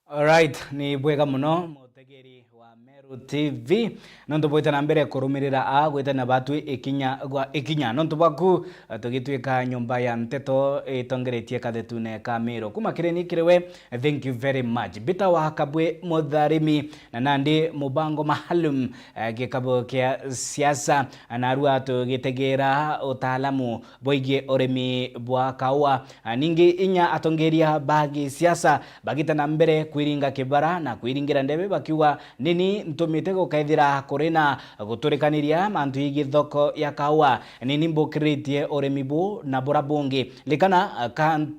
Alright, ni bwega muno mutegeri wa Meru TV nonto boita na mbere kurumirira gwita na batu ikinya nonto baku tugitwika nyumba ya nteto itongeretie kathetune ka Meru kuma kireni kirewe. Thank you very much bita wa kabwe mutharimi na nandi mubango maalum gikabo kia siasa narua tugitegera utaalamu boigie urimi bwa kawa ningi inya atongeria bagi siasa bagita na mbere kwiringa kibara na kwiringira ndebe bakiwa nini ntumite gukaithira kurina guturikaniria mantu igi thoko ya kawa nini mbukiritie urimi bu na burabungi likana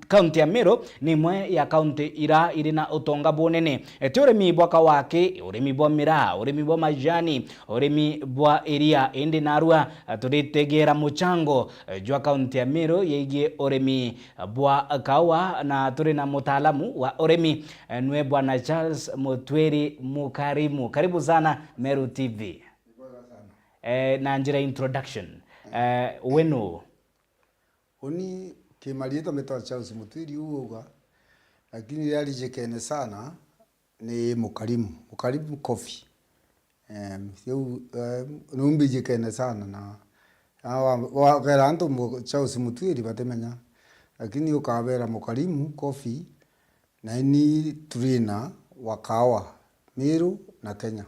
kaunti ya Meru ni imwe ya kaunti irina utonga bunene ti urimi bwa kawaki urimi bwa mira urimi bwa majani urimi bwa iria indi narua turitegera muchango jwa kaunti ya Meru yegie urimi bwa kawa na turina mutaalamu wa urimi nwe Bwana Charles Mutweri Mukarimu. Karibu sana Meru TV. Na njira introduction. Wenu? Uni kimalieta metoa Charles Mutweri uoga. Lakini yali jekene sana ni Mukarimu. Mukarimu Coffee. Numbi jekene sana na wakera anto Charles Mutweri batemenya. Lakini ukawera Mukarimu Coffee na ini turina wa kawa Meru na Kenya.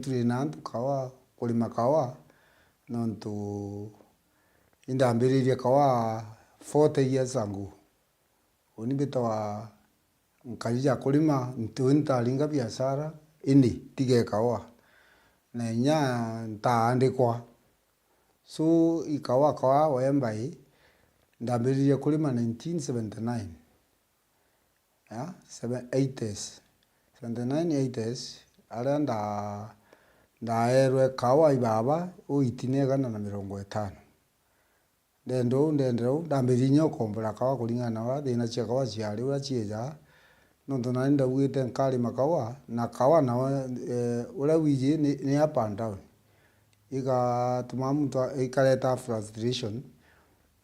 Turina antu kawa kulima kawa nontu indambiriria kawa 40 years ago. Uni bita wa nkalija kulima ntaringa biashara ini tige kawa na inya ntaandikwa so ikawa wembai ndambiriria kulima 1979 80s 79 80s ndaerwe kawa ibaba uitinegana na 50 ndendo ndambirinya kombora kawa kulingana wa thina cia kawa ciari ura cieja nonto na ndawite nkali makawa na kawa na ura wiji ni up and down tumamu ikaleta frustration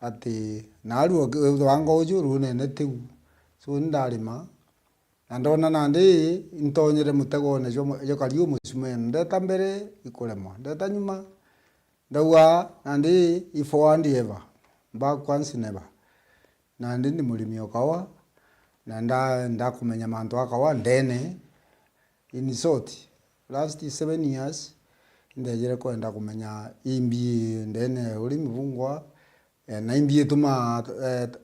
ati naru wango juru nene tiu so ndarima ndona nandi intonyere mutegone jo kariu musume ndeta mbere ikurema ndeta nyuma ndawa nandi ifoandi eva ba kwansi neba nandi ndi mulimi okawa na ndakumenya mantu akawa ndene in short last 7 years ndejere kwenda kumenya imbi ndene ulimi bungwa na imbie tuma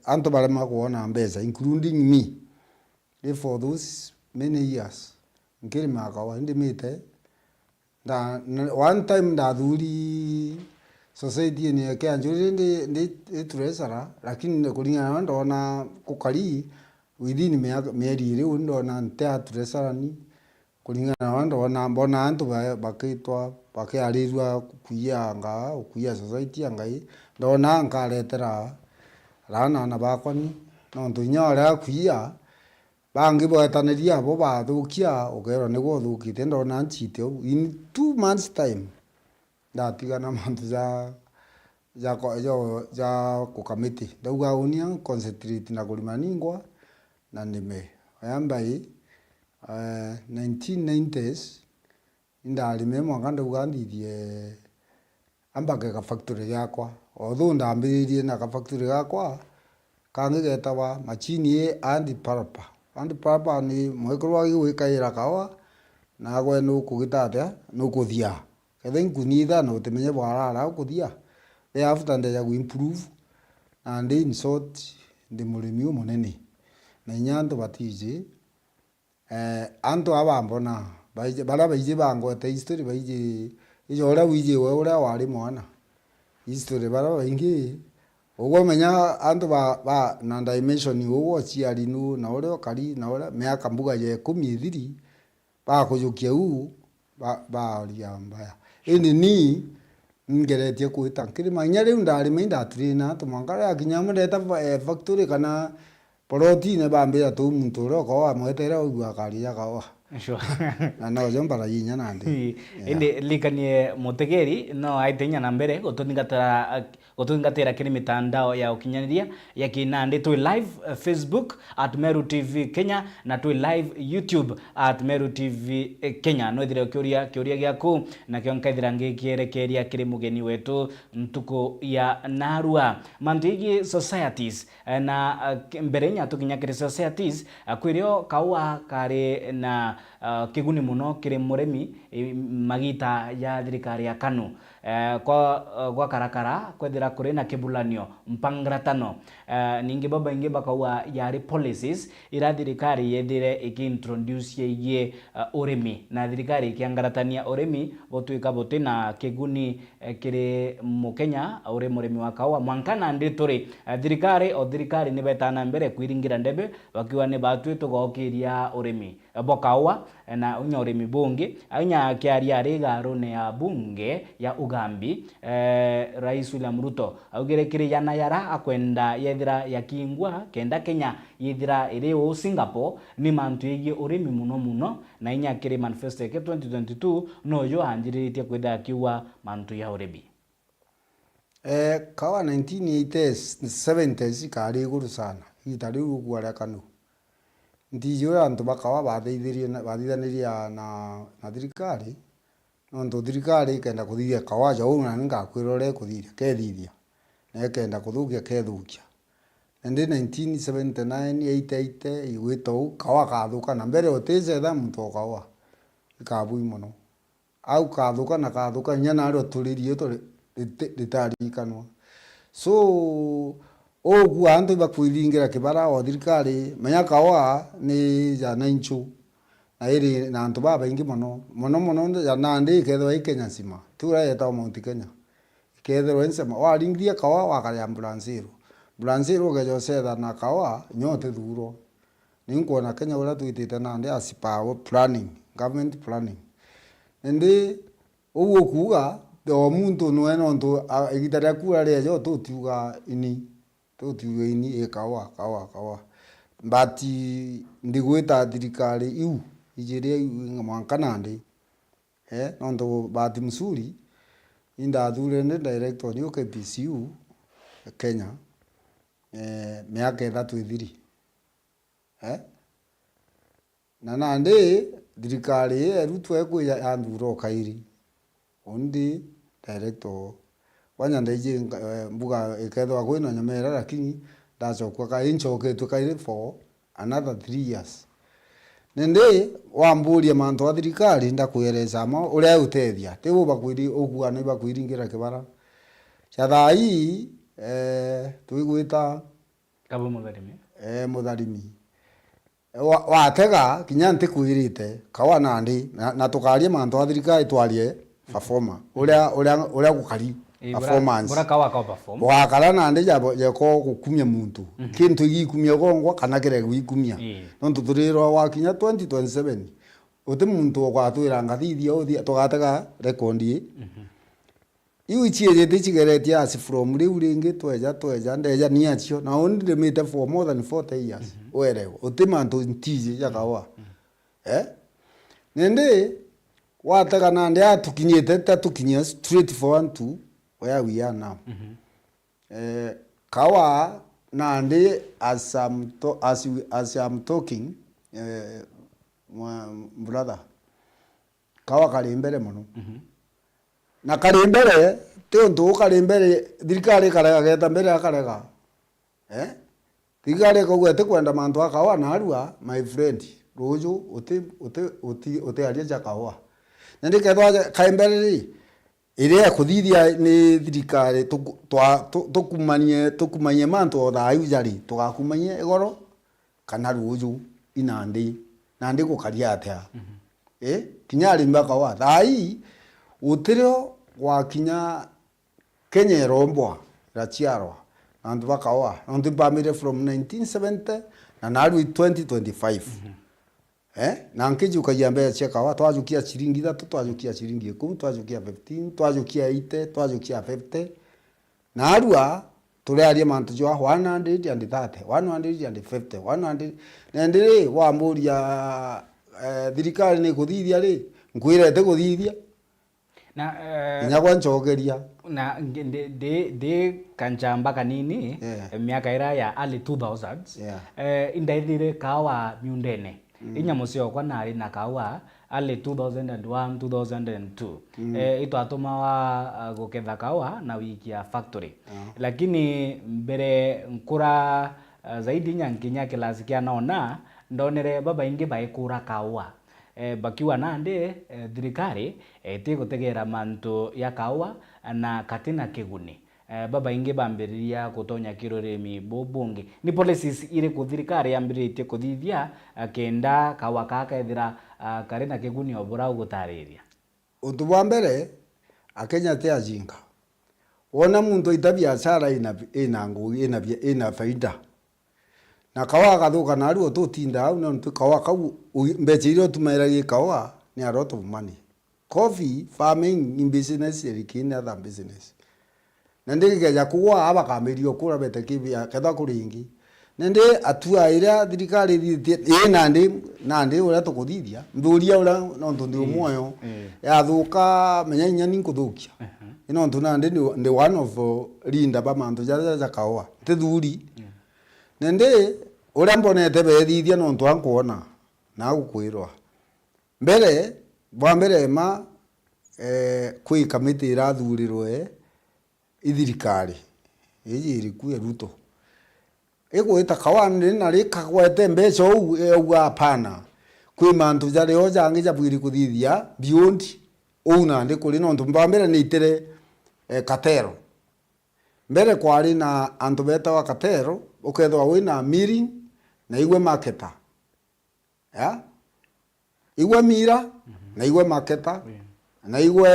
anto barema kuona mbeza including me for those many years ngiri makawa ndimite one time ndathuri society ni yake anjuri ndi treasurer lakini kulingana ndona kukari within mieri iri ndona ntea treasurer ni kulingana ndona mbona antu bakitwa bakiarirwa kuya society angai ndona nkaretera rana na bakoni nontu nyora kuya bangi boetaniria abo bathukia ukero niguo thukite ndona nchite in 2 months time ndatigana mantu ja kukamiti ndauga unia concentrate na kulima ningwa na nime yambai 1990s indalime mwaka ndauga ndithie ambage ka factory yakwa although ndambiririe na ka factory yakwa kangi getawa machini andi parapa ni mwekorwa gwikaira kawa na gwe nukugitatia nukuthia kethe nkunitha no temenye bwarara kuthia they after ndeja ku improve and in short ndi mulimi munene na nyanto batije anto abambona baije bara baije bangwete history baije ijora wije we ura wari mwana history bara baingi ugo menya antu ba na dimension ugo ciari nu na ore kari na ore miaka mbuga ye 12 ba kujukia ba ria mbaya ini ni ngeretie kuita kiri manyari ndari minda trina to mangara akinyamo ndeta factory kana protein ba mbira tu muntu ro ko amwetera ugwa kari ya kawa Sure. na no jo mbara yinya nandi indi likanie mutegeri no aitenya na mbere gutungatira kiri mitandao ya ukinyaniria ya kinandi twi live Facebook at Meru TV Kenya na twi live YouTube at Meru TV Kenya no thire kiuria giaku na kio nkaithira ngikierekeria kiri mugeni wetu ntuko ya narua mantigi societies na mbere nya tukinya kiri societies kwirio kaua kari na kiguni muno kiri muremi magita ya thirikari ya KANU kwa karakara kwethira kuri na kibulanio mpangratano ningi baba ingi bakawa yari policies ira thirikari yethire ikiintroduce ye urimi na thirikari ikiangaratania urimi botuika bote na kiguni kiri mukenya uri murimi wa kawa mwankana ndi turi thirikari ni betana mbere kwiringira ndebe bakiwa ne batwe tugokiria urimi bokawa na unya urimi bungi anya kiaria rigaru ne ya bunge ya Ugambi Rais William Ruto augire kiri yana yara akwenda yethira yakingwa kenda Kenya yethira iri o Singapore ni mantu yigi urimi muno na inya kiri manifesto ke 2022 no yo anjiritie kwenda kiwa mantu ya urimi kawa 1980s 70s kari guru sana itari ugwara KANU ndiyo antu bakawa bathithaniria na thirikari no thirikari kenda kuthithia kawa ja una ngakwirore kuthithia kethithia na kenda kuthukia kethukia ndi 1979 88 igwito kawa kathuka na mbere oteze tha muntu kawa ikabui muno au kathuka nyana aro turirie to ritarikanwa so ogu antu bakwiringira kibara o thirikari menya kawa ni jana inchu na iri na antu baba ingi muno ya nandi kethwa Kenya sima tura yeta Mount Kenya kethwa ensema waringithia kawa wakari ambulance gejo setha na kawa nyote thuro ninkuona Kenya ura tuitite nandi asipa planning government planning ndi ugu kuga o muntu no eno ntu igitaria kuara rejo tutiuga ini kawa mbati ndigwita thirikari iu ijiria mwankana ndi nondo bati msuri inda thure ndi director ni KPCU Kenya miaka 3 na nandi thirikari erutwe kuya yanthuro kairi ondi director wanya ndeje mbuga ikethwa kwina nyamera lakini ndacokwa ka inchoketwe kairi for another 3 years nende wamburia mantu wa thirikari ndakwireza ma uria utethia tibu bakwiri ogua ni bakwiringira kibara chathai tuigwita kabo mutharimi watega kinya ntikwirite kawa nandi na tukaria mantu wa thirikari twarie performer uria gukari performance bora kawa perform wakara nandi yako gukumia muntu kintu gikumia gongwa kana kire gikumia no tuturiro wakinya 2027 uti muntu gwatwira ngathithia uthia tugatega record iu ichie tichigeretie as from riu ringi tweja ndeja niacho na only made for more than 40 years werewo uti mantu ntije yakawa nende watega nandi atukinyete tatukinya straight for one where we are now. Kawa nandi as I'm talking brother kawa kali mbere muno na kali mbere tonto kali mbere thirikari karega geta mbere akarega thirikari kogwete kwenda mantu akawa na arua my friend rojo uti aria jakawa nandi kethwa kaimbere iria kuthithia ni thirikari tukumanye mantu o thayu jari tugakumanye igoro kana ruju inandi nandi gukaria atia kinyari mbaka wa thai utirio wakinya Kenya rombwa rachiarwa andu bakawa andu bamire from 1970 na naru 2025 na nkijuka yambe cheka wa twajukia shilingi 3 twajukia shilingi 10 twajukia 15 twajukia 8 twajukia 50 na arua turearia mantu jwa 130 150 100 na ndire wa muria thirikari ni kuthithia ri nkwirete kuthithia na nya kwa nchogeria na de kanchamba kanini miaka ira ya early 2000s indaithire kawa miundene inya musio kwa nari na kawa early 2001 2002 itwatuma wa guketha kawa na wiki ya factory lakini mbere nkura zaidi nyankinya kilasi kia naona ndonere baba ingi baikura kawa bakiwa nande thirikari ti gutegera mantu ya kawa na katina kiguni baba ingi bambiriria gutonya kirurimi bubungi ni policies ire ku thirikari yambiritie kuthithia kenda kawa kakethira kare na kiguni obura ugutariria undu bwa mbere akenya te ajinga wona muntu ita biashara ina ngugi ina faida na kawa gathuka na ruo tutinda au no kawa kau mbechire tumaira gi kawa ni a lot of money coffee farming in business erikine other business nende geja kuwa aba kamirio kura bete kibia ketha kuringi nende atua ira thirikari thithie nandi ura tukuthithia mburia ura no ntundi umuoyo ya thuka menya nya ni kuthukia ino ntu nandi ndi one of linda ba mantu ja kawa te thuri nende ura mbonete bethithia no ntu ankuona na gukwirwa mbere bwa mbere ma kwi kamiti irathurirwe ithirikari iji irikuye ruto igwita kawani na rikagwete mbeca u apana kwi mantu jari o jangi jabwiri kuthithia beyond una ndi kuri no ntu mbere ni itire katero mbere kwari na antu beta wa katero ukethwa wina milling na igwe marketer ya igwe mira na igwe marketer na igwe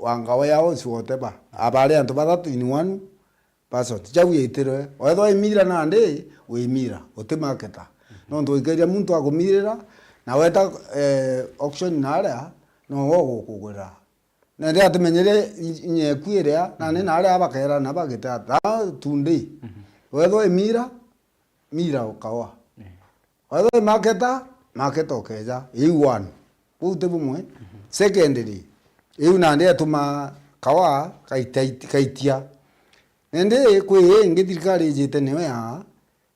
wangawe yao siwoteba abale antu bathatu in one person jau yitire wethwa imira na ndi we mira uti marketer no ndo ikeria muntu agumirira na weta auction nara no wo kugura na ndi atumenyere nyekuiria na ni nara abakera na bagita tundi wethwa imira mira ukawa wethwa marketer okeja i1 ute bumwe secondary iu nandi atuma kawa kaitia nende kwi ingi thirikari jite niwe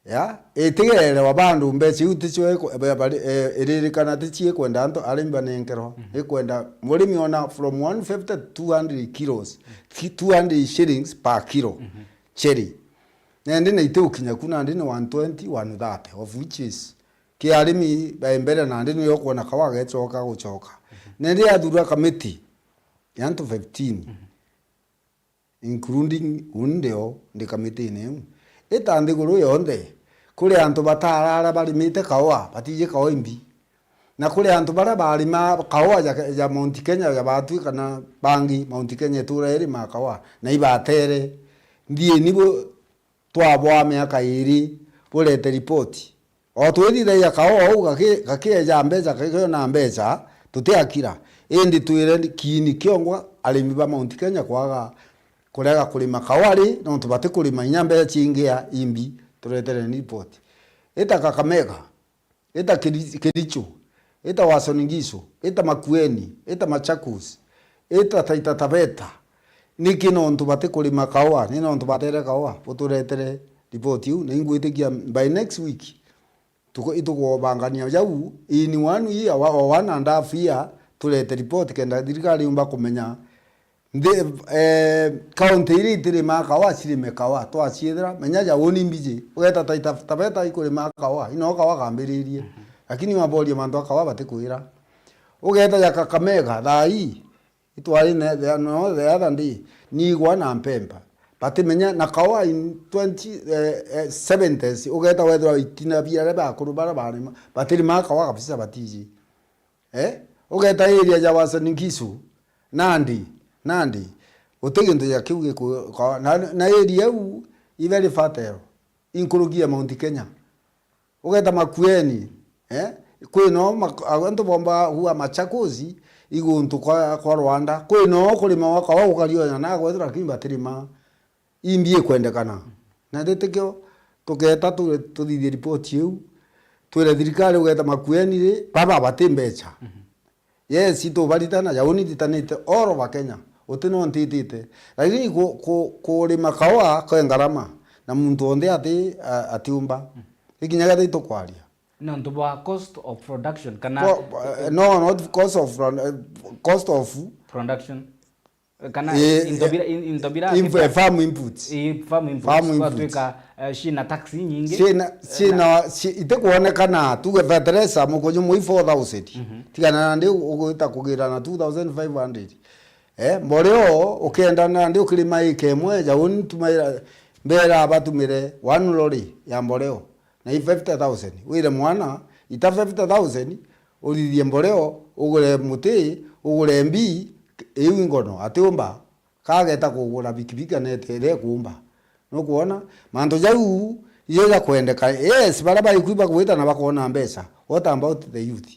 ya itigerere wa bandu mbeci utichwe iririkana tichie kwenda anto arimba nenkero ikwenda murimi ona from 150 to 200 kilos 200 shillings per kilo cherry nende na ite ukinya kuna ndi 120 130 of which is ki arimi mbere na ndi yo kuona kawa gechoka guchoka nende athura kamiti yanto 15 including undeo ndi kamiti ne etande guru yonde kuri antu batarara barimite kawa batije kawa imbi na kuri antu bara barima kawa ya Mount Kenya ya batu kana bangi Mount Kenya tureri makawa na ibatere ndie nibo twabwa miaka iri burete report o twithire ya kawa au gake ja mbeca kake na mbeca tutiakira indi twire kini kiongwa arimi ba Mount Kenya kwaga kurega kulima kawari no tubate kulima inyambe chingia imbi turetere report eta Kakamega eta Kericho eta Uasin Gishu eta Makueni eta Machakos eta Taita Taveta nikino tubate kulima kawa nino tubatere kawa turetere report yu ningwitikia by next week tuko bangania jau in 1 year or 1.5 year turete report kenda thirikari umba kumenya county iri tiri makawa cirime kawa twaciethera menya ja woni mbije ugeta Taita Taveta ikuri makawa ino kawa kambiririe lakini maboria mantu akawa batikwira ugeta ya Kakamega thai itwari ne the other day ni gwana mpemba batimenya na kawa in 2070s ugeta wethwa itina biare ba kurubara barima batiri makawa kabisa batiji ugeta area ja Uasin Gishu Nandi uteginto ya kiuge na area u i very fertile inkurugia Mount Kenya ugeta Makueni kwino aganto bomba huwa Machakos iguntu kwa Rwanda kwino kulima wakawa ukario na gwethra kimba tirima imbie kwendekana na ndetekyo tuketa tuthithie report yu twire thirikari ugeta makueni ri baba batimbecha yes ito baritana ya unititanite all over Kenya utino ntitite lakini ko ri makawa ko ngarama na muntu onde atiumba ikinyaga thito kwaria no ntubwa cost of production kana no not cost of production kana intobira farm inputs twika shina taxi nyingi shina itekuonekana tuge fertilizer mukonyo mu 4000 tigana ndi uguita kugira na 2500 mboreo ukenda na ndi ukirima ikemwe ja unitumira mbera abatumire 1 lorry ya mboreo na 50000 wire mwana ita 50000 urithie mboreo ugure muti ugure mbi iu ngono atiumba kageta kugura bikibika netere kumba no kuona manto jau yega kwendeka yes baraba ikuiba kuita na bakona mbesa what about the youth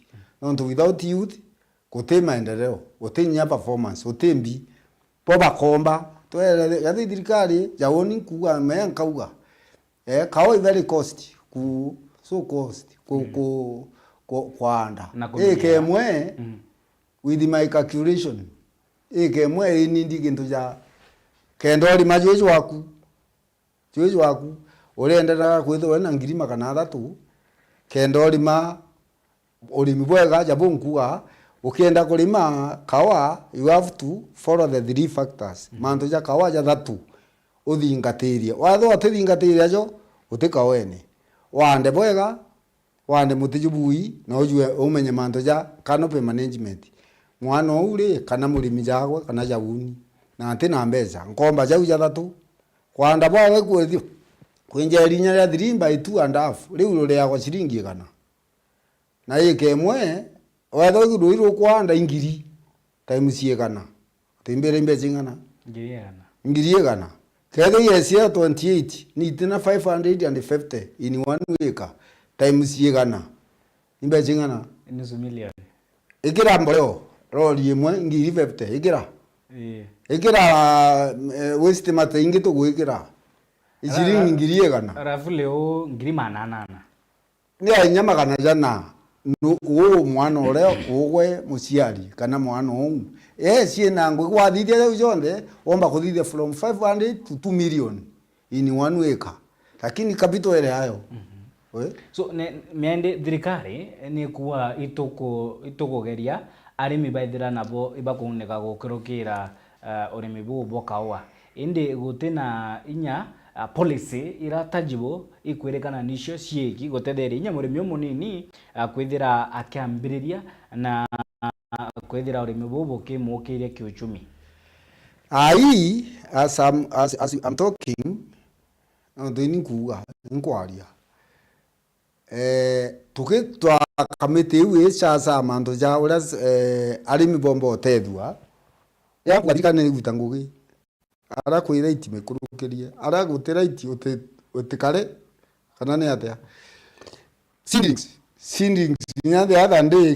not without youth kutema endeleo utinya performance utembi poba komba twele ya thirikari jawoni kuga me nkauga kawa very cost ku so cost ku kwanda kemwe with my calculation kemwe ini ndi kintu ja kendo ali majeju waku urendera kwithwa na ngirima kana thatu kendo lima urimi bwega jabunkuga ukienda kulima kawa you have to follow the three factors manto ja kawa ja thatu uthingatirie watho atithingatirie ajo utikawene wande bwega wande mutijubui na ujue umenye manto ja canopy management mwana uri kana murimi jagwe kana jabuni na atina mbeza nkomba jau ja thatu kwanda bwawe kwithio kwinja linya ya 3 by 2 and half riu rure yako shiringi kana na ikemwe watho guruiro kwanda ingiri times yegana timbere mbezingana ngiri yegana kede yesia 28 ni tina 550 in 1 week times yegana imbezingana nusu milioni ikira mboleo roli imwe ngiri 50 ikira ikira waste mate ingito gwikira ishiringi ngiri yegana arafu leo ngiri 800 ni anyama kana jana no mwana ore ugwe musiari kana mwana ongu siena ngwe kwathithia leo jonde omba kuthithia from 500 to 2 million in 1 week lakini capital ile hayo so miende thirikari ni kuwa itukugeria arimi baithira nabo ibakuneka gukirukira urimi bu bokawa indi gutina inya policy iratajibo ikwirikana nicio cieki gutetheri inya murimi munini kwithira akiambiriria na kwithira urimi bu bukimukiria kiuchumi as I'm talking ndini kuga nkwaria tukitwa kamiti iwe sasa manto ja ura arimi bombo tethwa ya kwathikana ni gutangugi ara kwira itime kurukirie ara gutira iti utikare kana ne atia sindings nya the other day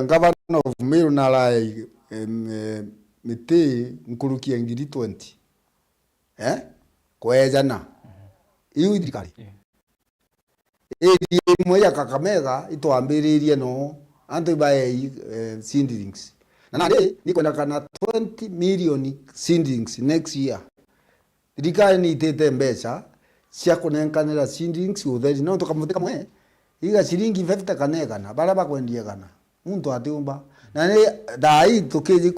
governor of Meru na lai miti nkurukia ngiri 20 kwejana iu thirikari moya Kakamega itwambiririe no antu bae sindings na nade niko na kana 20 million sindings next year thirikari ni itete mbeca cia kunenkanira sindings utheri no tukamuthika mwe iga shiringi 50 kanegana bara bakwendia kana muntu atiumba na ni dai tukiji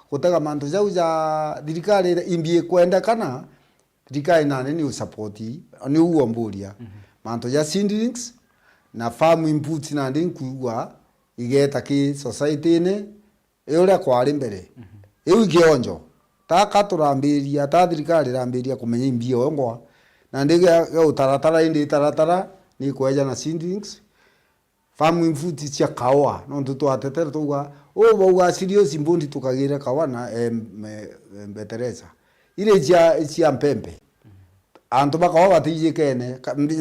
kutega mantu jau ja thirikari imbie kwenda kana thirikari nane ni support ni uomburia mantu ja sindings na farm inputs na ndinkuwa igeta ki society ne eura kwari mbere iu gionjo ta katurambiria ta thirikari rambiria kumenya imbio ngwa na ndiga utaratara indi taratara ni kweja na sindings farm inputs cia kawa no tutwatetera tuga bauga serious imbundi tukagira kawa na betereza ile cia mpembe antu bakawa batije kene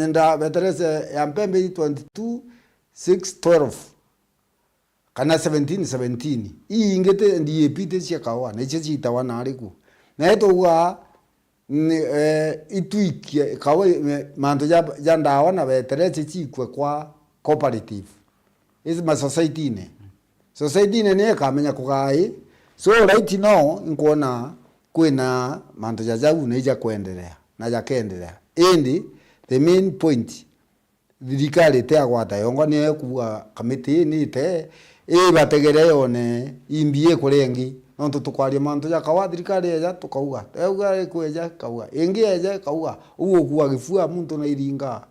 nda betereza ya mpembe 22,612 kana 17 hii ingete ndiye pite cia kawa na cia citawa na ariku na etuga ituikie kawa mantu ja ndawa na betereza cikwe kwa cooperative is ma society ne society ne kamenya kugai so right now nkuona kwina manto jajagu ne ja kuendelea na ja kuendelea indi the main point thirikari te agwata yongo ne kuwa kamiti ni te bategere yone imbie kurengi no tutukwaria manto ja kawa thirikari ya tukauga euga kweja kauga ingi eja kauga ugo kuwa gifua muntu na iringa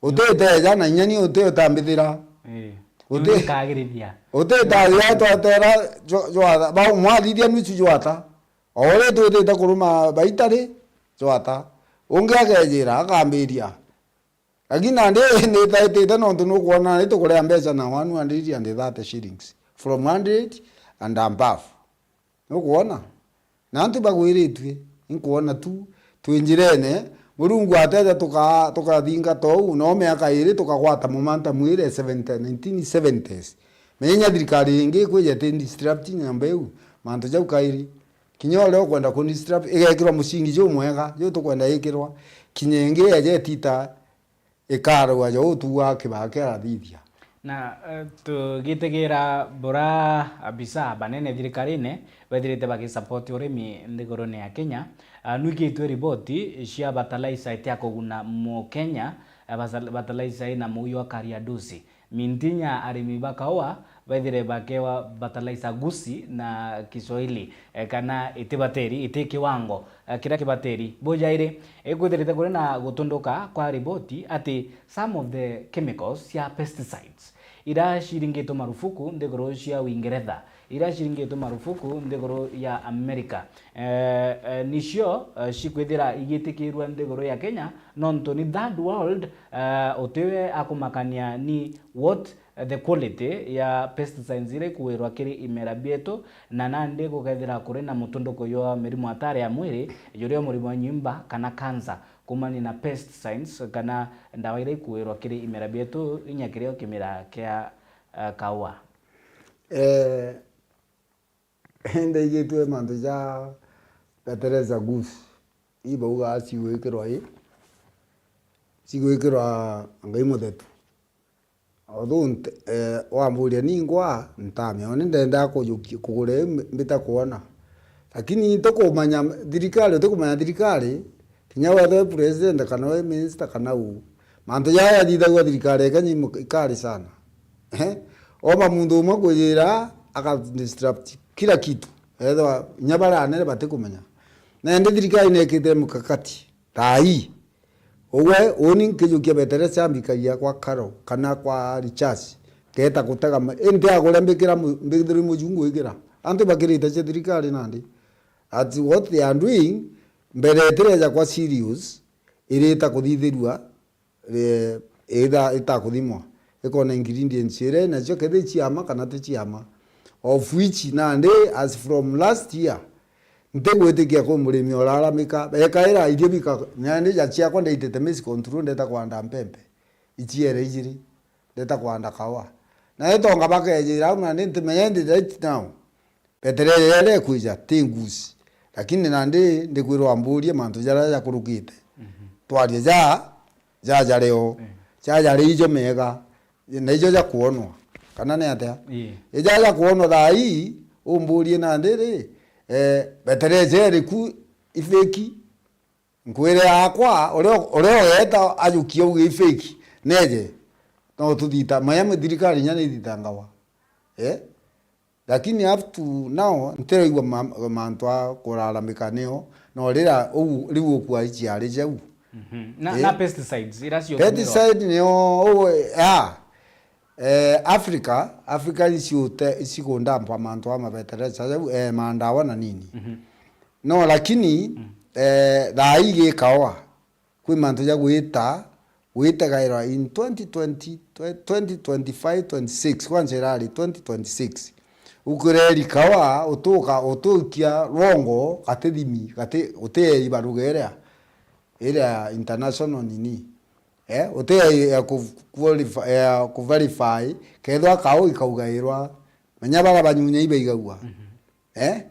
utete ja na nyani utambithira kagirithia utetagia twatera jwatha ba mwathithia nuchu jwata ore twetete kuruma baitari jwata ungiagejira akambiria lakini ande ni taitete no tunu kuona ni tukurea mbeca na 130 shillings from 100 and above no kuona na antu bagwiritwe inkuona tu twinjirene Murungu atete tukathinga tou no miaka iri tukagwata mumanta mwire 1970s menya thirikari ingi kwijete disrupt nyambeu manto jau kairi kinyole kwenda ku disrupt igekirwa musingi jo mwega jo tukwenda ikirwa kinyenge eje tita ikaro ajo tuwa kibake arathithia na tugitegira bora abisa banene thirikari-ine bethirite bagisupport urimi nthigurune ya Kenya nwikitwe riboti cia fertilizer itia kuguna mu Kenya fertilizer ina muyo kariadusi mintinya arimi bakawa bethire bakewa fertilizer gusi na Kiswahili kana itibateri itikiwango kira kibateri bojaire ekwithirite kuri na gutunduka kwa riboti ati some of the chemicals ya pesticides ira shiringito marufuku ndigoro cia Uingeretha ira shiringito marufuku ndigoro ya America nicio cikwithira igitikirwa ndigoro ya Kenya nonto ni third world otewe akumakania ni what the quality ya pesticides ire kuwirwa kiri imera bieto na nande gukethira kuri na mutunduko yo mirimu atare ya mwiri yurio murimu nyimba kana cancer kumani na pesticides kana ndawa ire kuwirwa kiri imera bieto inyakirio kimira kia kawa ende yitwe manto ja Teresa Gus ibo uga siwekirwa sigwekirwa ngai muthetu odunte wamburia ningwa ntamya oni ndenda kugure mbita kuona lakini tukumanya thirikari kinya wethe president kana we minister kana u manto ya thithagwa thirikari kanyi ikari sana oma mundu umwe kujira aka disrupt kila kitu etho nyabara nere batikumenya na ndi thirikari nekite mukakati tai owe oni nkijukia betere chambikagia kwa karo kana kwa richasi keta kutega ente agolembekira mbigithiri mujungu igira antu bakirita che thirikari nandi at what they are doing mbere tereja kwa serious ireta kuthithirua ita kuthimwa ikona ingredients ire na cyo kethe chiama kana te chiama of which nandi as from last year ntegwetikia ko murimi oraramika bekaira irio bika nyane ja chia kwenda itete miss control ndeta kwanda mpempe ichiere ijiri ndeta kwanda kawa na etonga bakejira una ntimeyende right now peterere kuija tingusi lakini nandi ndikwirwa amburie mantu jara ya kurukite twarie ja leo ja ijo mega na ijo ja kuonwa kana ne atia ija ja kuonwa thai umburie nandi ri betereze riku ifeki nkwire yakwa oreo yeta ajukio uge ifeki neje no tudita mayame thirikari nyane ithitangawa lakini up to now ntereigwa mantwa kuraramika neo no rira riu kwa ichi ari jau na pesticides iracio pesticide neo Africa isikunda mpa mantu ama betereza mandawa na nini no lakini thai kawa kwi mantu ya gwita gaira in 2020 2025 26 kwanza rali 2026 ukureri kawa utukia rongo katethimi utie ibarugerea ile international nini utie ya ku verify kethwa kawo ikaugairwa menya bara banyunya ibe igagwa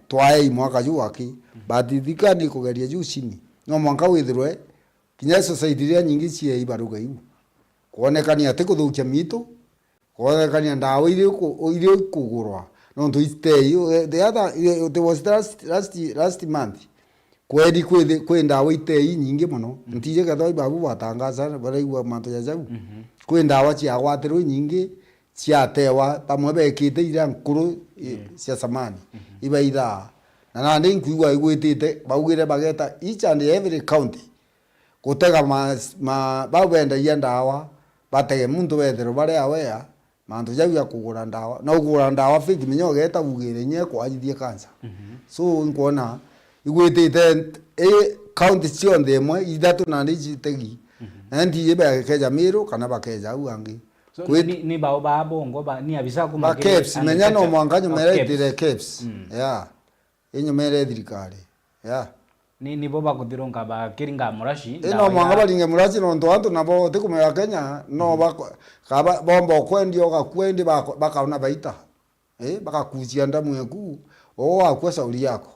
twae mwaka juaki bathithika ni kugeria jucini no mwaka withirwe kinya society ria nyingi cie ibaruga iu kuonekania ati kuthukia mitu kuonekania ndawa irio kugurwa no to stay the other there was last month kwedi kwe ndawa itei nyingi muno ntije gathoi babu batangaza baraigwa manto ya jau kwe ndawa cia gwatirwo nyingi ciatewa pamwe bekite ira nkuru cia samani ibaitha na nandi nkuigwa igwitite baugire bageta each and every county gutega babenda ya ndawa batege muntu wethero bare awea manto jau ya kugura ndawa no kugura ndawa fiki minyo geta bugire nye kwajithie cancer so nkuona igwitite county cio ndemwe ithatu nandi citegi ndi ibe keja miru kana bakeja au angi so ni bao ba bongo ba ni abisa kuma ke caps menya no mwanganyo mere dire caps yeah inyo mere thirikari yeah ni bo bakuthironga ba kiringa murashi no mwanga balinge murashi no ndo antu nabo tikumenya Kenya no kaba bombo kwendio gakwendi bakaona baita bakakuzia ndamu yaku akwa sauri yako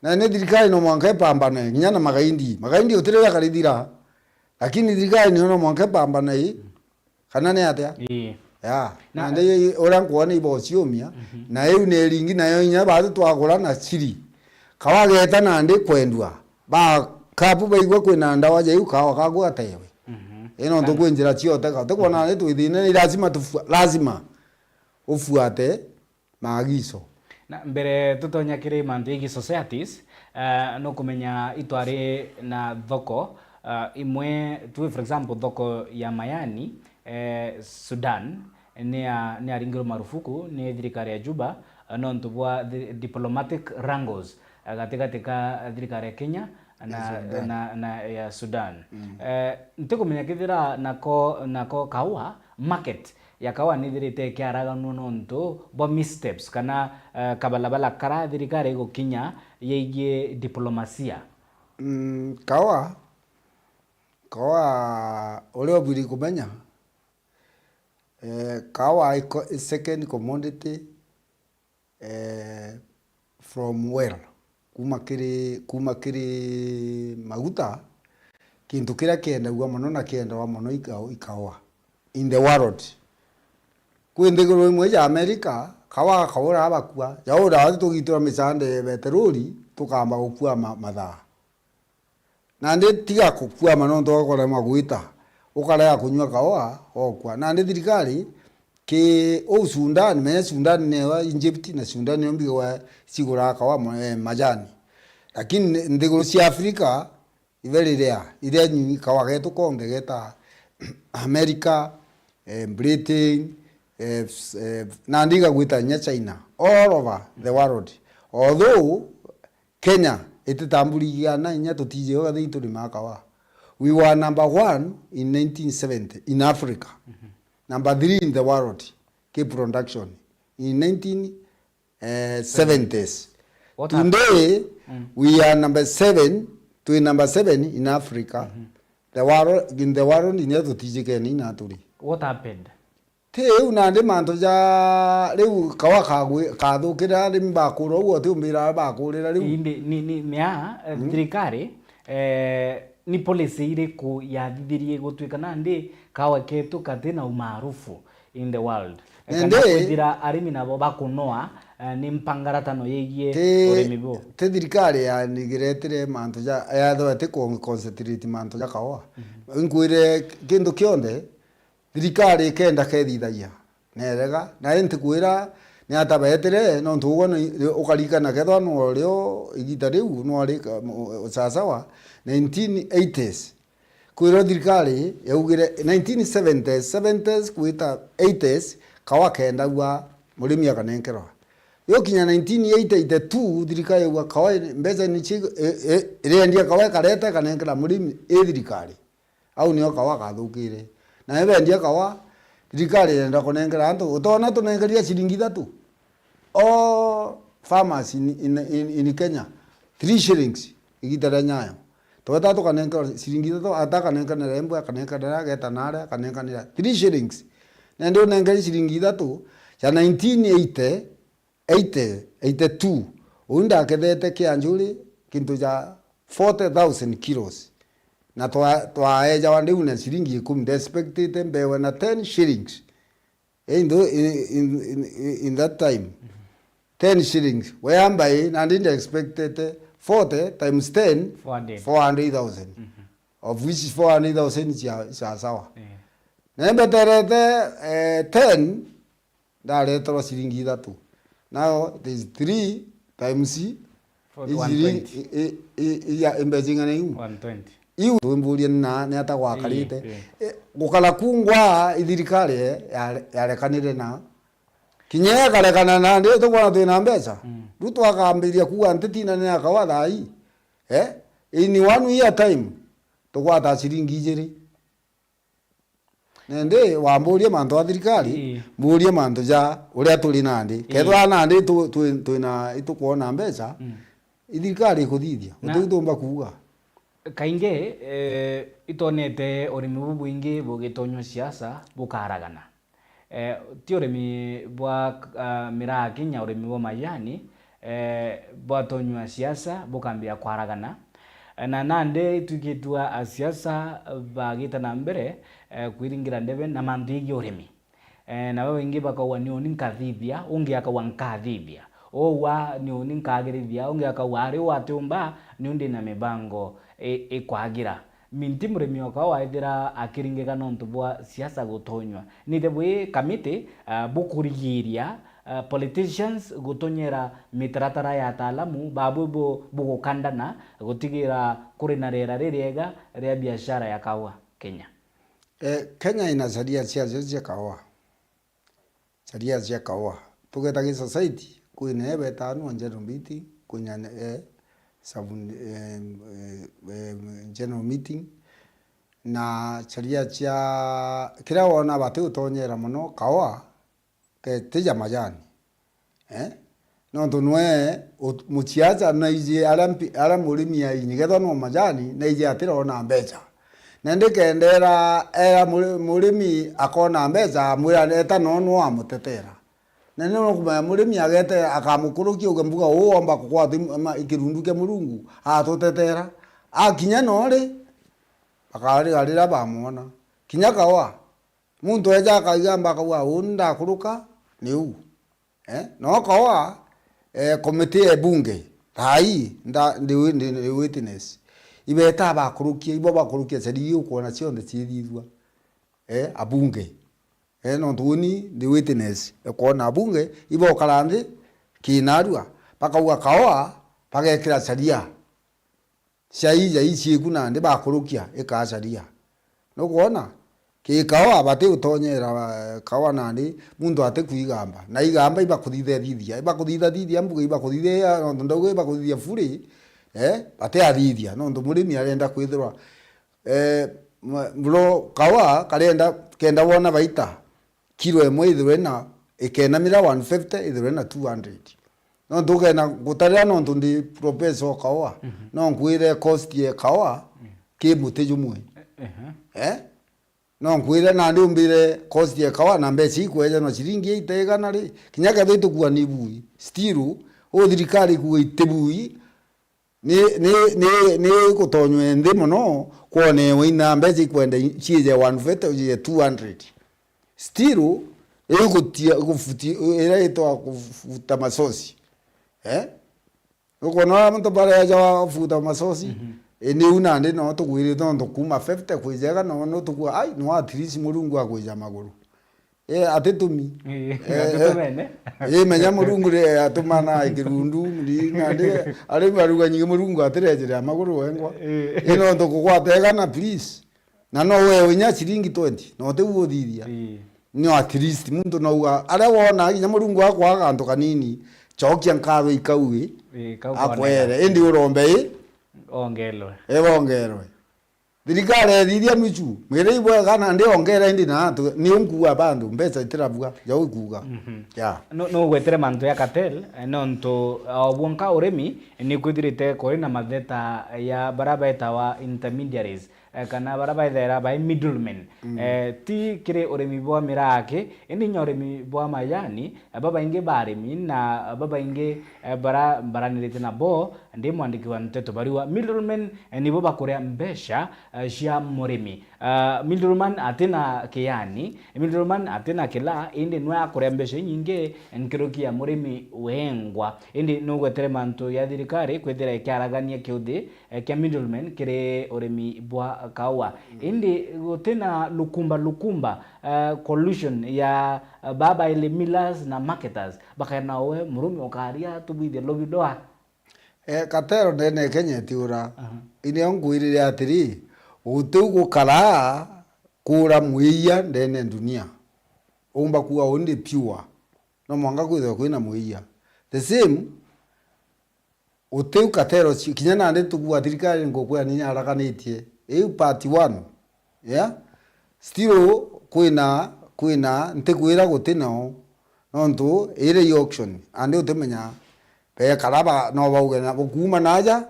na ne thirikari no mwanga pambana nyana magaindi utirega karithira lakini thirikari no mwanga pambana kana ne atia ya na ndeye ora kuona ibo ciumia na eu ne ringi nayo nya bathu twagura na chiri kawageta na ndi kwendwa ba kapu baigwa kwina ndawa je ukawa kagwa tewe ino ndo kwinjira ciote ka tukuona ni twithine ni lazima ufuate maagizo na mbere tutonya kiri mandigi societies no kumenya itwari na thoko imwe tu for example thoko ya Mayani Sudan ni aringiro marufuku ni thirikari ya Juba no ntubwa diplomatic wrangles katika thirikari ya Kenya na ya Sudan ntikumenya kithira nako kawa market ya kawa ni thirite kiaraga no nto bo missteps kana kabalabala kara thirikari gukinya yegie diplomasia kawa ule obiri kumenya kawa iko second commodity from well kuma kiri maguta kintu kira kienda gwa muno na kienda wa muno ikawa in the world kwendegoro imwe ya America kawa kawora abakua yaura tugitura misande beteroli tukamba gukua mathaa na ndi tiga kukua mano ndogora magwita ukara kunywa kawa okwa na ndi thirikari ke Sudan me Sudan ne wa Egypt na Sudan yombi wa sigura kawa majani lakini ndigoro si Afrika ivelelea ile nyinyi kawa getu konde geta America Britain na ndiga gwita nya China all over the world although Kenya ititambuligia na nya tutije ga thitu ni makawa we were number 1 in 1970 in Africa number 3 in the world ke production in 1970s today we are number 7 to number 7 in Africa the world in the world ni tutije ke ni naturi what happened teu na ndi manto ja riu kawa kagwe kathukira ndi mbakuro ugo ti umbira bakurira riu ni mea thirikari ni policy ire ku yathithirie gutwika na ndi kawa ketu katina umaarufu in the world kana kwithira arimi nabo bakunoa ni mpangaratano yegie urimi bo te thirikari ya nigiretire manto ja yatho ati concentrate manto ja kawa nkwire kindu kionde thirikari kenda kethithagia nerega na entikwira ni atabetere no ntugo ukarikana kethwa no rio igita riu no ri sasawa 1980s kwira thirikari yaugire 1970s kwita 80s kawa kenda gwa murimi akanenkerwa yokinya 1982 thirikari gwa kawa mbeza ni chi irendia kawa kareta kanenkera murimi thirikari au nio kawa gathukire na ebendia kawa thirikari enda kunengera antu utona tunengeria shilingi 3 farmers in Kenya 3 shillings igitara nyayo tota tukanengera shilingi 3 atakanengera rembo kanengera geta nare kanengera 3 shillings na ndio nengera shilingi 3 ya 1982 unda kedete kianjuri kintu ja 40,000 kilos na twaeja wandiu na shilingi 10 they expected mbewe na 10 shillings in that time 10 shillings whereby na didn't expected 40 times 10 400,000 of which 400,000 is sawa nembe terete 10 ndaretwa shilingi 3 now there's 3 times ya embezingana yu 120 iu twimburie na ne atagwakarite gukala kungwa ithirikari yarekanire na kinyega karekana na ndi tukwana twina mbeca ru twakambiria kuga ntitina ne akawa thai in 1 year time tukwata shilingi 2 nende wamburie manto athirikari mburie manto ja uria tuli nandi kethwa nandi twina itukuona mbeca ithirikari kuthithia ututhumba kuga kainge itonete urimi bubwingi bugitonywa siasa bukaragana ti urimi bwa miraa kinya urimi bwa majani bwatonywa siasa bukambia kwaragana na nande itugitua siasa bagita na mbere kwiringira ndebe na mandigi urimi na wewe ingi bakawa ni oni nkathithia ungi akawa nkathithia owa ni oni nkagirithia ungi akawa ari watumba ni undi na mibango ikwagira minti murimi okawa ithira akiringika nontu bwa siasa gutonywa ni tebwe kamiti bukurigiria politicians gutonyera mitaratara ya taalamu babu bugukandana gutigira kuri na rera ririega ria biashara ya kawa Kenya. Kenya ina sharia cia kawa. Sharia cia kawa. Tugetagi society kuine betanu general meeting kunya general meeting na sharia cia kira wona batu utonyera muno kawa ke tija majani no tunwe muchiaza na ije ala murimi ya inyigetho no majani na ije atira ona mbeca nende kendera era murimi akona mbeca mwira neta no amutetera nene no kuma murimi agete akamukurukia ugembuga uomba kukwata ikirundu ke murungu atutetera akinya nore akari garira bamona kinya kawa muntu eja akagamba kawa unda kuruka niu no kawa komite bunge tai ndi witness ibeta bakurukia ibo bakurukia sari ukona cionde cithithwa abunge no tuni ndi witness ekona abunge ibo karandi kinarua pakauga kawa pagekira sharia shaija ici kuna ndi bakurukia eka sharia no kuona ki kawa bate utonyera kawa nandi muntu ate kuigamba na igamba iba kuthithia thithia mbuga iba kuthithia no ndogo iba kuthithia furi bate athithia no ndo murimi arenda kwithirwa bro kawa karenda kenda wona baita kilo emwe ithwe na ikena mira 150 ithwe na 200 no nduge na gutaria no ndi professor kawa no ngwire cost ye kawa ki muteju mwe no ngwire na ndi umbire cost ye kawa na mbeci kweja no shilingi itegana ri kinyaka thitu kuwa ni bui still o thirikari kuwa itebui ni gutonywe ndi muno kuone wina mbeci kwenda chije 150 uje 200 still kufuti iraitwa kufuta masosi uko no muntu bare aja kufuta masosi ni una ndi no tugwire ndo kuma 50 kwijega no tuku ai no atrisi murungu akweja maguru atetumi menya murungu re atumana ikirundu ndi nandi ari baruga nyingi murungu atirejere amaguru wengwa ino ndo kukwatega na please na no wewe nya shilingi 20 no teguo thithia no at least muntu no ara wona nya murungu akwa gantu kanini chokia nkawe ikauwi akwere indi urombe ongelwe ongelwe thirikari thithia michu mwire ibwe kana ndi ongera indi na ni unkuwa bandu mbeca itirabuga jau ikuga no gwetere manto ya cartel no nto obwonka uremi ni kwithirite kuri na matheta ya barabeta wa intermediaries kana bara baithera by middlemen ti kire urimi bwa miraki indi nya urimi bwa majani baba inge barimi na baba inge baranirite na bo ndi mwandiki wa nteto bariwa middlemen nibo bakorea mbesha cia murimi middleman atena kiani middleman atena kila indi nwa akorea mbesha nyinge nkirukia murimi wengwa indi nugwetere mantu ya thirikari kwethira ikiaragania kiuthi kia middleman kire urimi bwa kawa indi gutena lukumba collusion ya baba ile millers na marketers bakana we murumi okaria tubithie lobidoa katero ndene Kenya tiura ine onguirire atiri uteu gukara kura muiya ndene dunia umba kuwa onde pure no mwanga kwithwa kwina muiya the same uteu katero kinyana nde tukuwa thirikari ngokwa ni arakanitie part 1 yeah still kwina ntekwira gutinao nontu ire auction ande utemenya pe karaba no bauge na bukuma naja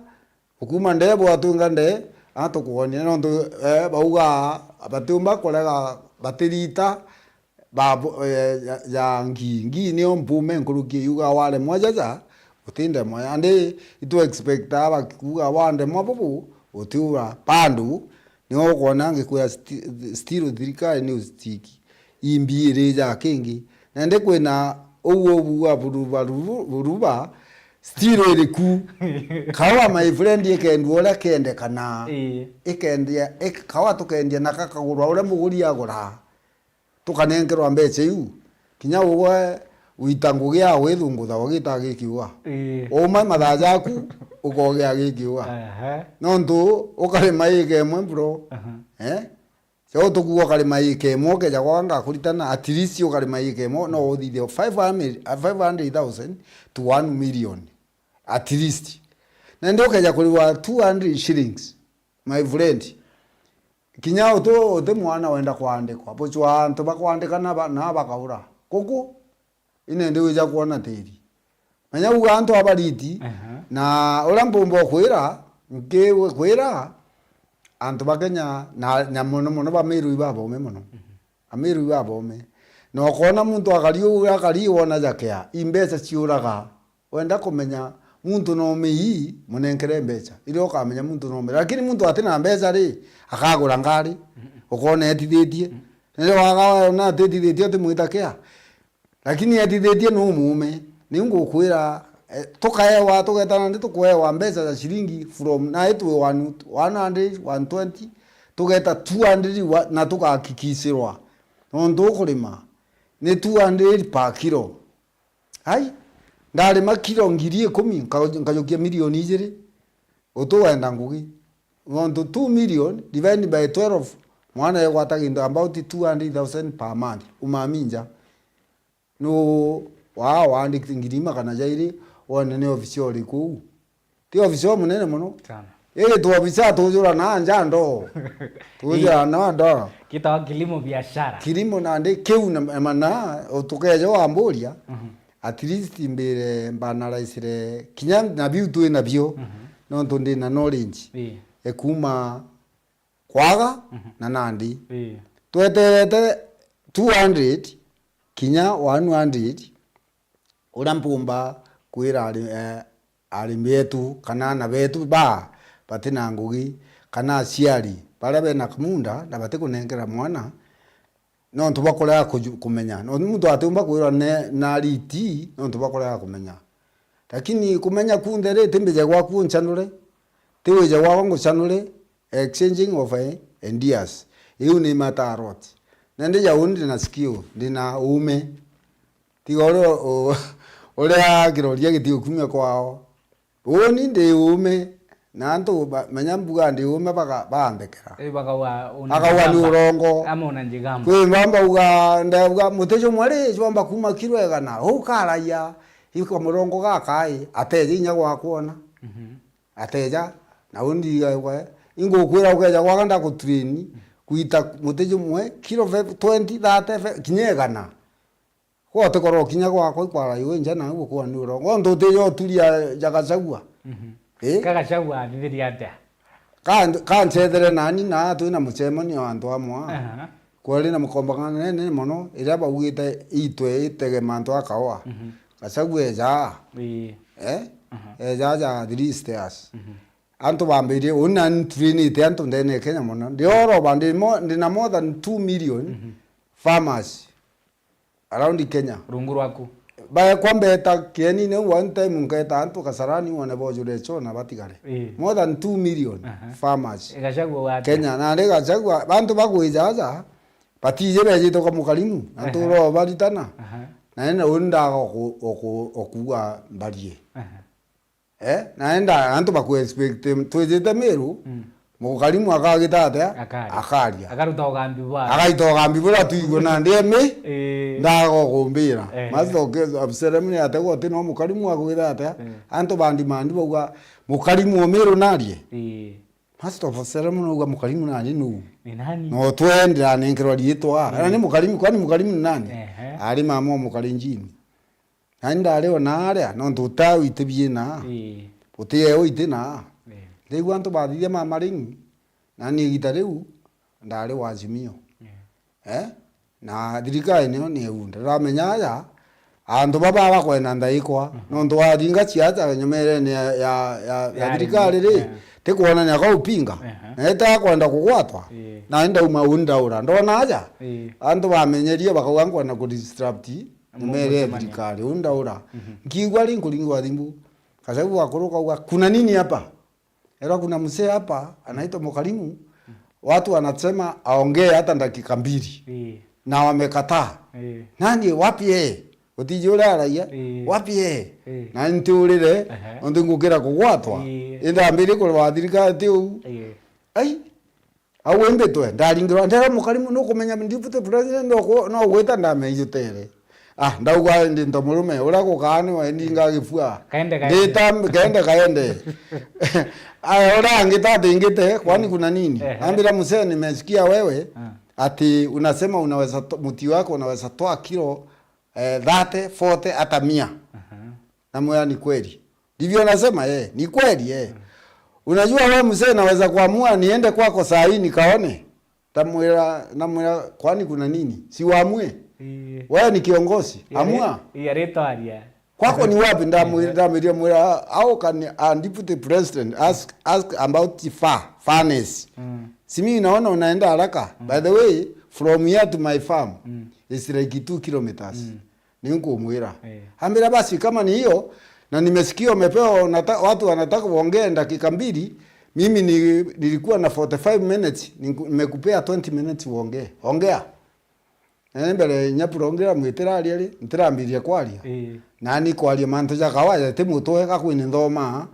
bukuma ndebo atungande atukuonia nontu bauga abatumba kolega batirita ba ya ngi ni ompume nkuruki yuga wale mojaja utinde moya ande itu expect aba kuga wande mabubu utiura pandu ni okona ngikuya still thirikari ni ustiki imbire ja kingi nande kwina owo buruba still iriku kawa my friend yekendu ora kende kana ikendia kawa tukendia na kakagurwa ore muguri agura tukanengerwa mbeche yu kinya uwe uitangu gya withungutha wagita gikiwa uma mathaja aku ukogya gikiwa nontu ukari maike mwe bro so tukuwa kali maike mo ke jagwanga kuritana at least ukari maike mo no uthithio 500,000 to 1 million at least nende ukeja kuliwa 200 shillings my friend kinya uto mwana wenda kwandikwa bochwa antu bakwandika na bakaura kuku ine ndi wija kuona tiri manya uga antu abariti na ora mbombo kwira ngewe kwira antu bakenya na muno bamiru ibabo muno amiru ibabo no kona muntu akari wona jakea imbesa ciuraga wenda kumenya muntu no mii munenkere mbecha ile okamenya muntu no mii lakini muntu atina mbecha ri akagura ngari ukone etithietie nile waga na etithietie timuitakea lakini etithietie no mume ni ngukwira tukaewa tugetana ndi tukuewa mbecha za shilingi from na etu 100 120 tugeta 200 na tukahakikishirwa nondo kulima ni 200 per kilo ai ndari makiro ngiri 10 ngajokia milioni 2 utuwenda ngugi nondo 2 million divided by 12 mwana yegwataginda about 200,000 per month umaminja no andiki ngiri magana jairi wone ne official ku ti official munene muno sana tu official tujura na njando tujura na ndo kita kilimo na ndi kiu na mana utukejo amburia at least mbere banalaisire kinya na biu tu na bio no ndi na knowledge ekuma kwaga na nandi twetete 200 kinya 100 urampumba kwira arimi yetu kana na betu batina ngugi kana aciari baria bena kamunda na batikunengera mwana no ntubakora kumenya no muntu atumba kwira na riti no ntubakora kumenya lakini kumenya kundere tembeje gwaku nchanure teweje gwaku nguchanure exchanging of ideas hiyo ni matarot nende ya undi na skill ndina ume tigoro oria kiroria gitio kumia kwao woni ndi ume na antu menya mbuga ndi ume baambekera bakawa ni urongo amona njigamba kwe mbamba uga ndabuga mutejo mwari chwamba kuma kirwega na ukaraia iko murongo gakai ateje inya gwa kuona ateja na undi gwa ingo kwira ukeja gwakanda ku train kuita mutejo mwe kilo 20 30 kinyegana kwa tekoro kinya gwako ikwara iwe njana ngo kwa ni urongo ndo tejo tulia jakachagua kakachagua ndiri ate kancethere nani na twina mucemanio antu amwe kwari na mukombangana nene mono iria baugite itwe itege mantu akawa Gachagua eja eja 3 stairs antu bambirie una ntrinite antu ndene Kenya mono ndioro bandi ndina more than 2 million farmers around Kenya rungu rwaku ba kwambeta kieni ne one time ngeta antu Kasarani wana bojure chona batigare more than 2 million farmers Gachagua wa Kenya na ndi Gachagua bantu bagwijaja batije bejito kwa mukalimu antu ro baritana naenda unda okuwa barie naenda antu baku expect twejete meru mukalimu akagita akaria akaruta ugambi bwa akaita ugambi bwa tuigo na ndeme ndago kumbira mazoke abseremni atego tino mukalimu akugita antu bandi mandi bwa mukalimu omeru narie Master of ceremony uga mukalimu nani nu ni nani no twendera nenkero rietwa ara ni mukalimu kwani mukalimu ni nani ari mama mukalinjini anda leo na aria no tutawi itibiena utie oitina ndegu antu bathithia mama ringi nani gitareu ndari wazimio na thirikari ni eunda ramenya ya antu baba bakwena ndaikwa no ndo aringa ciaca nyomere ni ya thirikari ri tikuona nya kwa upinga eta kwenda kugwatwa na enda unda ndona aja antu bamenyerie bakawangwa na ku disrupt nyomere thirikari unda ngigwa linkulingwa thimbu Gachagua akoroka kuna nini hapa era kuna mzee hapa anaitwa Mukalimu watu wanasema aongee hata dakika 2 na wamekataa nani wapi yeye utijura raia wapi yeye na ntiurire onde ngukira kugwatwa enda mbere ko wathirika tiu ai awembe to ndaringirwa ndera Mukalimu no kumenya ndipute president no gwita ndameyutere ndauga ndi ntomurume ura gukani wa ndinga gifua kaende ora ngita tingite kwani kuna nini ambira mzee nimesikia wewe ati unasema unaweza mti wako unaweza toa kilo 30 40 hata 100 na moya ni kweli ndivyo nasema ni kweli unajua wewe mzee naweza kuamua niende kwako saa hii nikaone namwira kwani kuna nini si waamue wewe ni kiongozi amua kwako ni wapi ndamwira how can a deputy president ask about fairness simi naona unaenda haraka by the way from here to my farm is like 2 kilometers ninkumwira ambira basi kama ni hiyo na nimesikia umepewa watu wanataka waongee dakika 2 mimi nilikuwa na 45 minutes nimekupea 20 minutes uongee ongea mbere nyapurongera mwitira ari ntirambiria kwaria nani kwaria mantu ja kawaja te mutoe ka kwini ndoma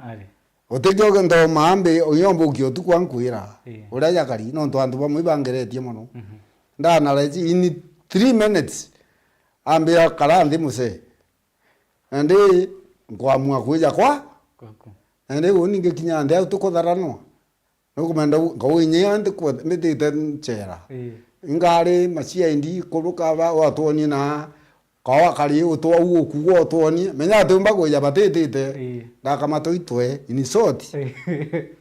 utegyo ndoma ambe uyombo kyo tu kwankwira ura yakari no ndo andu bamwe bangeretie muno ndana leji in 3 minutes ambia kala ndi muse andi ngwamwa kuja kwa andi uninge kinya andi tukotharanwa no kumenda ngawinye andi kwa mitite nchera ingari machia indi kuruka ba watoni na kawa kali utwa ukugo otoni menya tumba goya batete kama toitwe ini soti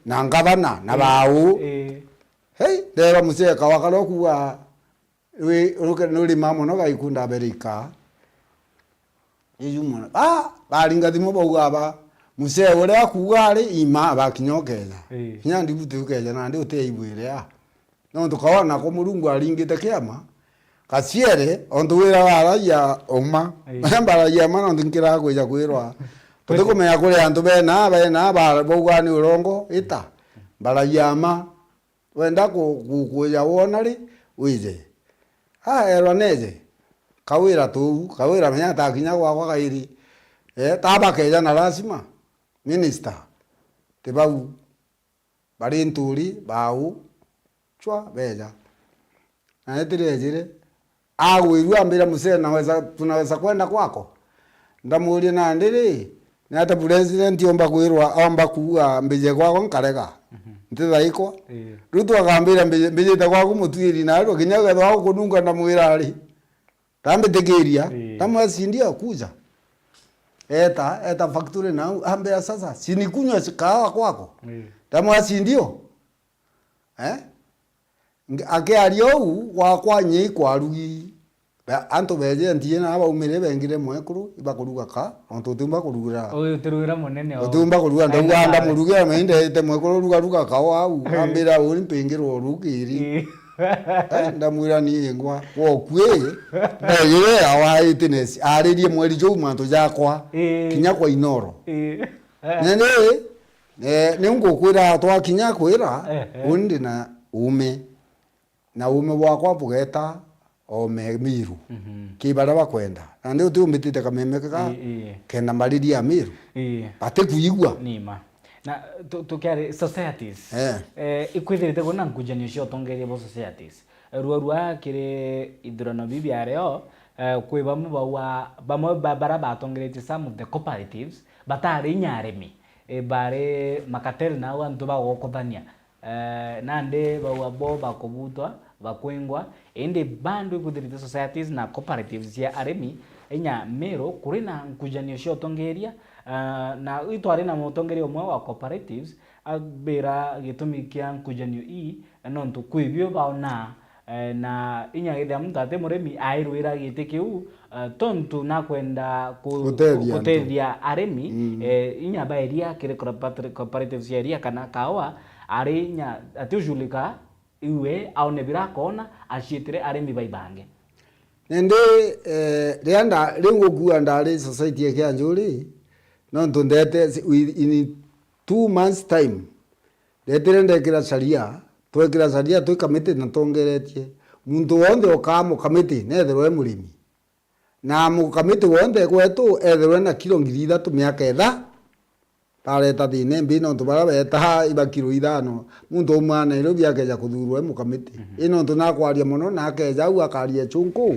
na ngabana na bau hey dera muse kawa kalokuwa we uruka nuri mamo no gaikunda Amerika ijumona balinga dimo bogaba muse ore akugare ima bakinyokeza nyandi butukeja na ndi uteibwire no tukawona ko Mulungu alingite kiama kasiere ondu wira wara ya oma mbara ya mana ndinkira kuja kwirwa tukumenya kuri antu bena bogwani urongo ita mbara yama wenda kuja wona ri wije eroneze kawira menya takinya kwa kairi taba keja na lazima minister tebau bari nturi bau chwa beja na etirejire agwiru ambira muse tunaweza kwenda kwako ndamurie na ndiri na hata president omba kwirwa kuwa mbije kwako nkarega ntithaiko rutu akambira mbije ta kwako mutwiri na ro kinyaga thwa kununga ndamwira ari tambetegeria tamwasindia kuja eta factory na ambira sasa sinikunywa kahawa kwako tamwasindio akearia u wakwa nyi kwarugi antu beje ntie na baumire bengire mwekuru ibakuruga ka onto tumba kurugira oyo turugira munene o tumba kuruga ndaganda murugira mende te mwekuru ruga ka au ambira uri mpingiro rugiri ndamwira ni ngwa wokwe ndagire awa itness aririe mweri jo manto jakwa kinya kwa inoro nene ne ngukwira twakinya kwira undi na ume wakwa bugeta o Miru kibara bakwenda na ndio tu mitite kameme kaka kenda mariria Miru ate kuigwa nima na tukiare societies ikwithirite gona nkujanio cio tongerie bo societies ruarua kire idrono bibiareo kwi bamwe bara batongerete some of the cooperatives batari nyaremi bare makatel na wantu bagokothania nande bawabo bakobutwa bakwengwa ende bando ikuthirite societies na cooperatives ya aremi enya Meru kuri na nkujanio cio tongeria na itwari na mutongeria umwe wa cooperatives abira gitumi kia nkujanio nontu kwibio baona na inya githia mtate muremi airwira gite kiu tontu na kwenda kutethia aremi inya bairia kire cooperatives area kana kawa ari nya atujulika iwe aone birakona ashitire aremi baibange nende rianda ringukua ndari society yake anjuri nontu ndete in 2 months time ndetire ndekira sharia twekira sharia twikamite na tongeretie muntu wonde okamo kamite netherwe murimi na mukamite wonde kwetu etherwe na kilo 3 miaka etha tareta thine mbi nontu bara beta iba kilo 5 muntu umwe Nairobi akeja kuthurwa mukamite ino ntu nakwaria muno na akeja u akaria chunku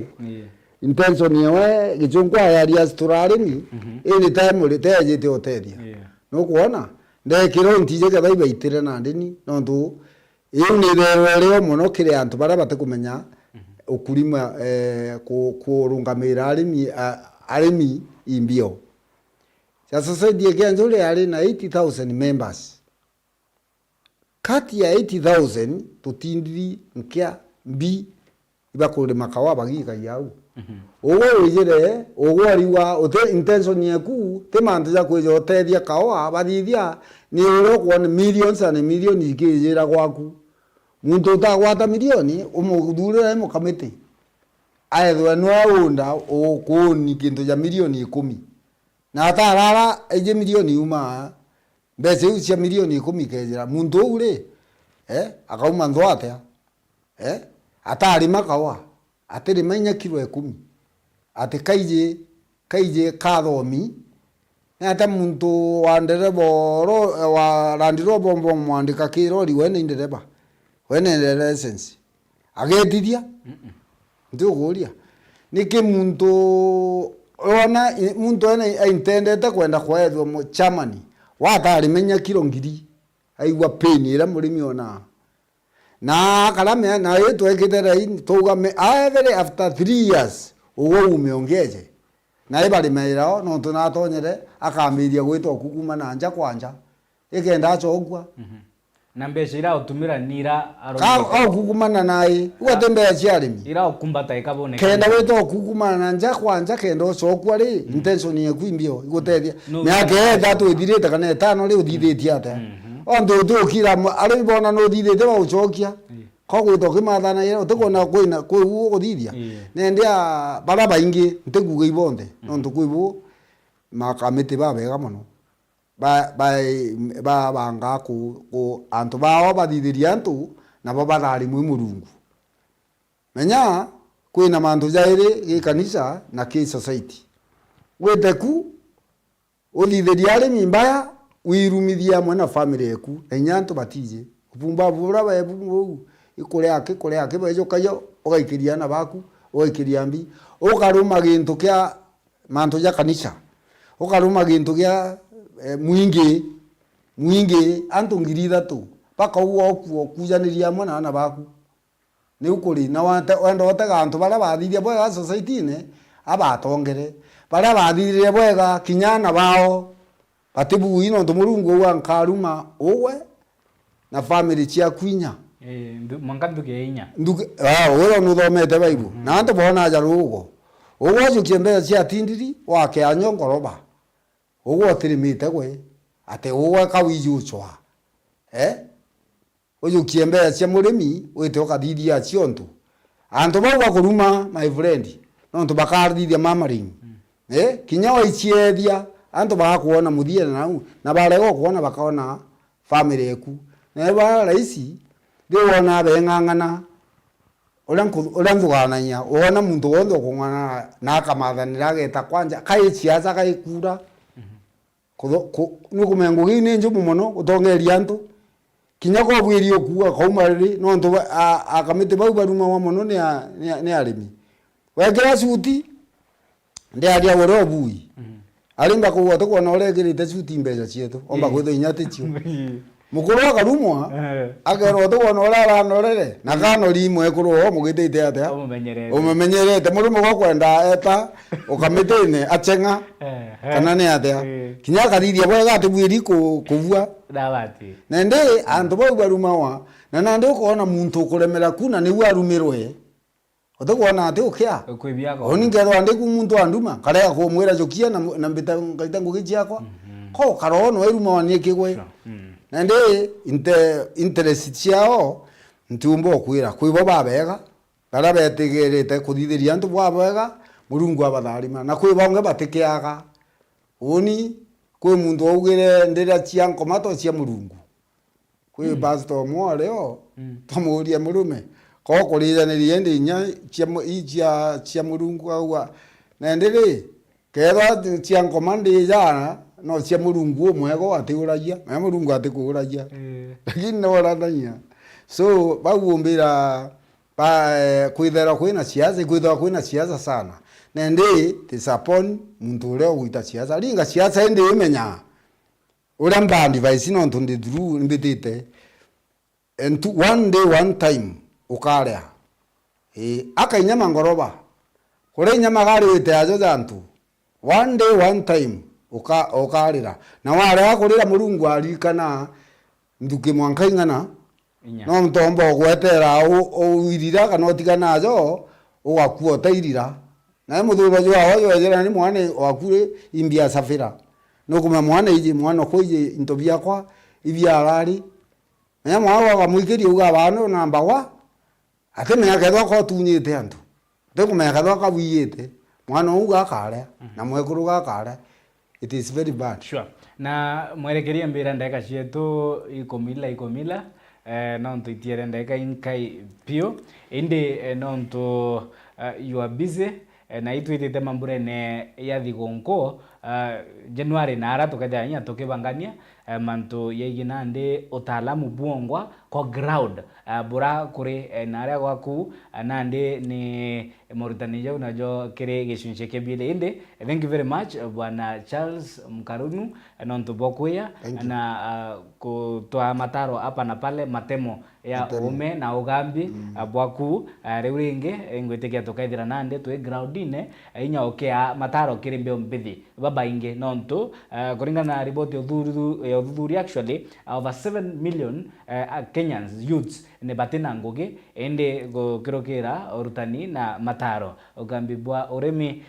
intention yewe gichunku ayaria turarimi ini time ritejete oteria no kuona ndekiro ntije ka baiba itire na ndini nontu iyo ni rero muno kire antu bara batakumenya ukulima kurungamira arimi imbio ya society yake nzuri yari na 80,000 members kati ya 80,000 tutindiri nkia mbi ibakure makawa bagika yau ogo ujire ogo ariwa ote intention yaku te mantu ya kwejo otethia kawa bathithia ni uro kuona millions and millions ikijira gwaku muntu utagwata milioni umudhure mu kamiti aethwe no unda okuni kintu ya milioni 10 na tarara eje milioni uma mbese ucia milioni 10 kejira muntu ure akauma ndwate atari makawa atiri manya kilo 10 ati kaije kathomi na ata muntu wandere boro wa randiro bombo mwandika kirori wene ndereba wene license agetithia ndio guria niki muntu ona muntu ene intendete kwenda kwethwo mu Germany watari menya kilo 2 aigwa peni ira murimi ona na kalame na yetu ekitera in tugame every after 3 years ugo umeongeje na ibali meira no tunatonyere akamiria gwitwa kukuma na nja kwanja ikenda chogwa na mbeca ira utumira nira au kukumana naye ugatembea ciarimi ira ukumbata ikabone kenda gwitwa kukumana na nja kwanja kenda chogwa ri intention ye kwimbio igutethia miaka ethatu ithirite kana etano ri uthithitie ate ondo tukira ari bona no thithite ba uchokia ko gwitwa kimathana ye utukona kwina kwiu guthithia nendia bara baingi ntiguga ibonde nondo kwibu makamiti ba bega muno ba banga ku antu bao bathithiria antu na baba thari mwi murungu menya kwina mantu jairi gi kanisa na ki society weteku uthithiria arimi mbaya wirumithia mwana family yaku enyantu batije kupumba bura ba ebu ikore ake bejo kayo ogaikiria na baku ogaikiria mbi ukaruma gintu kya mantu ja kanisa ukaruma gintu kya mwingi antu 3 paka uwo kujaniria mwana na baku ni ukuri na wenda otega antu bara bathithia bwega society ne abatongere bara bathithia bwega kinyana bao batibu ino ntumurungu wa nkaruma uwe na family cia kwinya Mwanka nduke inya. Nduke ora no thomete Bible. Na antu bona jarugo. Ugo jukie mbeca cia tindiri wake anyongoroba. Ugo tirimite gwe. Ate ugo kawiyuchwa. Ujukie mbeca cia murimi wite ukathithia ciontu. Antu bau bakuruma my friend. No ntu bakarithia mamaring. Kinya waichiethia antu bagakuona muthie na barego kuona bakaona family eku. Na ba raisi ndi wona beng'ang'ana uria nthuganania wona muntu wothe ukung'ana na kamathanira geta kwanja kai ciaca kai kura ni kumengo gi ni njumu muno utongeria antu kinya ko bwiri okuga kauma ri no ntu akamite bau baruma wa muno ni arimi wekera suti ndi aria woro bui alimba ko wote ko no regirite suti mbeca cietu omba kwitho inya ticio mukuru akarumwa agero to wona ora norere na kano rimwe kuru mugitite atia umemenyerete murume gwa kwenda eta ukamitene achenga kana ne atia kinya karithia bwega atibwiri kuvua dawati nende antu bau barumawa na nande ukona muntu kuremera kuna ni warumirwe otokuona ati ukia kwibia ko oni ngero ande ku muntu anduma kare ko mwera jokia na mbita ngaita ngugi ciakwa ko karono iruma wani kigwe nande interest ciao ntumbo kwira kwibo babega bara betegerete kuthithiria antu babega murungu abatharima na kwibonge batikiaga oni kwi muntu augire ndira cia nkomato cia murungu kwi pastor mwareo tamuria murume ko kuriranirie ndi nya cia murungu augwa na ndiri ketho cia nkomandi jana no cia murungu mwego atiuragia na murungu atikuragia lakini no radanya so bagumbira ba kwithera kwina ciaza kwithera kwina ciaza sana na ndi disappoint muntu leo gwita ciaza ringa ciaza ndi imenya ura mbandi vaisi no ntundi through mbitite and one day one time ukaria akainyama ngoroba kure nyama gari ite ajo jantu one day one time ukarira na wale akurira murungu arikana nduke mwankaingana no mtombo gwetera uirira kana otigana ajo ugakuo tairira na muthuro jo ayo yera ni mwane wakure imbia safira no kuma mwane iji mwana koje intobia kwa ibia arari na mwana wa mwikiri uga bano namba wa ate menya ketho ko tunyite antu ndekumenya ketho kabuyite mwana uga kare na mwekuru ga kare. It is very bad. Sure. Na mwerekeria mbira ndeka cietu ikomila nonto itiere ndeka inkai pio indi nonto you are busy na itwitite mambure ne ya thigonko January na ara tukajanya tukibangania manto yegina ndi utaalamu buongwa kwa ground bura kuri naria gwaku nandi ni Mauritania jau najo kire gicunche kebile inde. Thank you very much bwana Charles Mkarunu nonto bokuya na kutoa mataro hapa na pale matemo ya ume na ugambi bwaku reuringe ngwetikia tukaithira nandi twe groundine inya okea mataro kire mbeo mbithi baba inge nonto kuringana na ripoti ya uthuthuria actually over 7 million Kenyans youths ne batina ngugi ende gukirokira urutani na mataro ugambi bwa uremi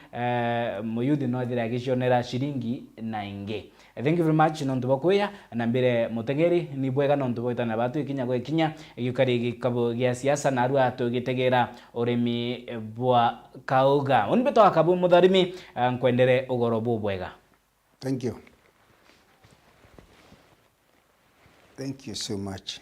muyuthi no thira gicionera shiringi na inge. Thank you very much nonto bokuya na mbere mutengeri ni bwega nonto boitana batu ikinya gwe kinya yukari gikabo gya siasa na arua tugitegera uremi bwa kauga onbeto akabu mutharimi nkwendere ugoro bwega. Thank you. Thank you so much.